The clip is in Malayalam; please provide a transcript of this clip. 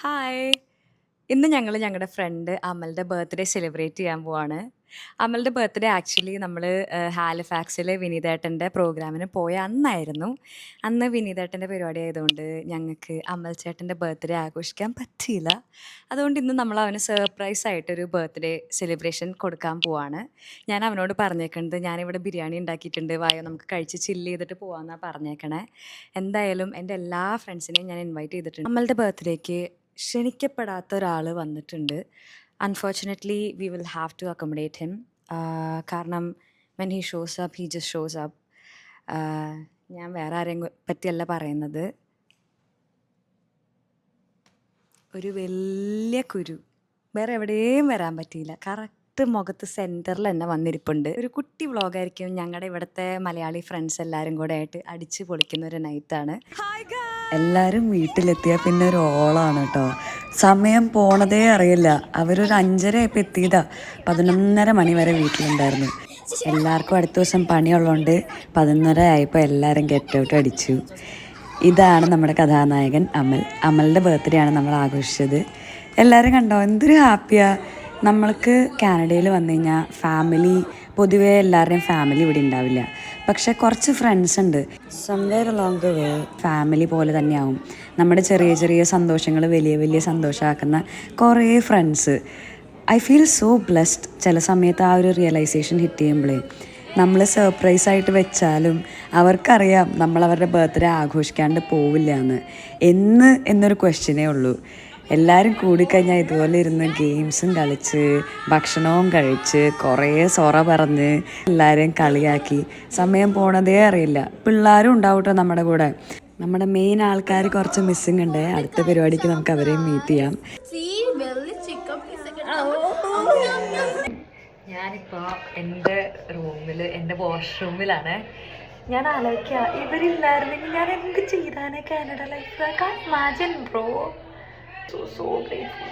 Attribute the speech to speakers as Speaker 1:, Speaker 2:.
Speaker 1: ഹായ്! ഇന്ന് ഞങ്ങളുടെ ഫ്രണ്ട് അമലിന്റെ ബർത്ത്ഡേ സെലിബ്രേറ്റ് ചെയ്യാൻ പോവാണ്. അമലിന്റെ ബർത്ത്ഡേ ആക്ച്വലി നമ്മള് ഹാലിഫാക്സിലെ വിനീതേട്ടന്റെ പ്രോഗ്രാമിന് പോയ അന്നായിരുന്നു. അന്ന് വിനീതേട്ടന്റെ പരിപാടി ആയതുകൊണ്ട് ഞങ്ങൾക്ക് അമൽ ചേട്ടന്റെ ബർത്ത്ഡേ ആഘോഷിക്കാൻ പറ്റിയില്ല. അതുകൊണ്ട് ഇന്ന് നമ്മൾ അവന് സർപ്രൈസ് ആയിട്ടൊരു ബർത്ത്ഡേ സെലിബ്രേഷൻ കൊടുക്കാൻ പോവാണ്. ഞാൻ അവനോട് പറഞ്ഞേക്കണത് ഞാനിവിടെ ബിരിയാണി ഉണ്ടാക്കിയിട്ടുണ്ട്. വായോ നമുക്ക് കഴിച്ച് ചില്ല് ചെയ്തിട്ട് പോവാന്നാ പറഞ്ഞേക്കണേ. എന്തായാലും എൻ്റെ എല്ലാ ഫ്രണ്ട്സിനെയും ഞാൻ ഇൻവൈറ്റ് ചെയ്തിട്ടുണ്ട്. അമലിന്റെ ബർത്ത്ഡേക്ക് ക്ഷണിക്കപ്പെടാത്ത ഒരാൾ വന്നിട്ടുണ്ട്. Unfortunately we will have to accommodate him. കാരണം when he shows up he just shows up. ഞാൻ വേറെ ആരെയും പറ്റിയല്ല പറയുന്നത്. ഒരു വലിയ കുരു വേറെ എവിടെയും വരാൻ പറ്റിയില്ല. കറക്റ്റ് മുഖത്ത് സെൻറ്ററിൽ തന്നെ വന്നിരിപ്പുണ്ട്. ഒരു കുട്ടി വ്ളോഗായിരിക്കും. ഞങ്ങളുടെ ഇവിടുത്തെ മലയാളി ഫ്രണ്ട്സ് എല്ലാവരും കൂടെ ആയിട്ട് അടിച്ച് പൊളിക്കുന്ന ഒരു നൈറ്റാണ്.
Speaker 2: എല്ലാവരും വീട്ടിലെത്തിയാൽ പിന്നെ ഒരു ഓളാണ് കേട്ടോ. സമയം പോണതേ അറിയില്ല. അവരൊരു 5:30 ആയപ്പോൾ എത്തിയതാ. 11:30 മണി വരെ വീട്ടിലുണ്ടായിരുന്നു. എല്ലാവർക്കും അടുത്ത ദിവസം പണിയുള്ളതുകൊണ്ട് 11:30 ആയപ്പോൾ എല്ലാവരും ഗെറ്റ് ഔട്ട് അടിച്ചു. ഇതാണ് നമ്മുടെ കഥാനായകൻ അമൽ. അമലിൻ്റെ ബർത്ത്ഡേ ആണ് നമ്മൾ ആഘോഷിച്ചത്. എല്ലാവരും കണ്ടോ എന്തൊരു ഹാപ്പിയാണ്. നമ്മൾക്ക് കാനഡയിൽ വന്നു കഴിഞ്ഞാൽ ഫാമിലി, പൊതുവേ എല്ലാവരുടെയും ഫാമിലി ഇവിടെ ഉണ്ടാവില്ല. പക്ഷെ കുറച്ച് ഫ്രണ്ട്സ് ഉണ്ട്. Somewhere along the way family പോലെ തന്നെയാവും. നമ്മുടെ ചെറിയ ചെറിയ സന്തോഷങ്ങൾ വലിയ വലിയ സന്തോഷമാക്കുന്ന കുറേ friends. I feel so blessed. ചില സമയത്ത് ആ ഒരു റിയലൈസേഷൻ ഹിറ്റ് ചെയ്യുമ്പോഴേ നമ്മൾ സർപ്രൈസായിട്ട് വെച്ചാലും അവർക്കറിയാം നമ്മൾ അവരുടെ ബർത്ത്ഡേ ആഘോഷിക്കാണ്ട് പോവില്ല എന്നൊരു ക്വസ്റ്റ്യനേ ഉള്ളൂ. എല്ലാവരും കൂടിക്കഴിഞ്ഞാൽ ഇതുപോലെ ഇരുന്ന് ഗെയിംസും കളിച്ച് ഭക്ഷണവും കഴിച്ച് കുറേ സൊറ പറഞ്ഞ് എല്ലാവരെയും കളിയാക്കി സമയം പോണതേ അറിയില്ല. പിള്ളേരും ഉണ്ടാവും കേട്ടോ നമ്മുടെ കൂടെ. നമ്മുടെ മെയിൻ ആൾക്കാർ കുറച്ച് മിസ്സിങ് ഉണ്ട്. അടുത്ത പരിപാടിക്ക് നമുക്ക് അവരെയും മീറ്റ് ചെയ്യാം.
Speaker 1: ഞാനിപ്പോൾ എൻ്റെ റൂമിൽ, എൻ്റെ വാഷ്റൂമിലാണ്. ഞാൻ ആലോചിക്കുക ഇവരില്ലായിരുന്നെങ്കിൽ ഞാൻ എന്ത് ചെയ്താനേ Canada life. I can't imagine bro. So grateful.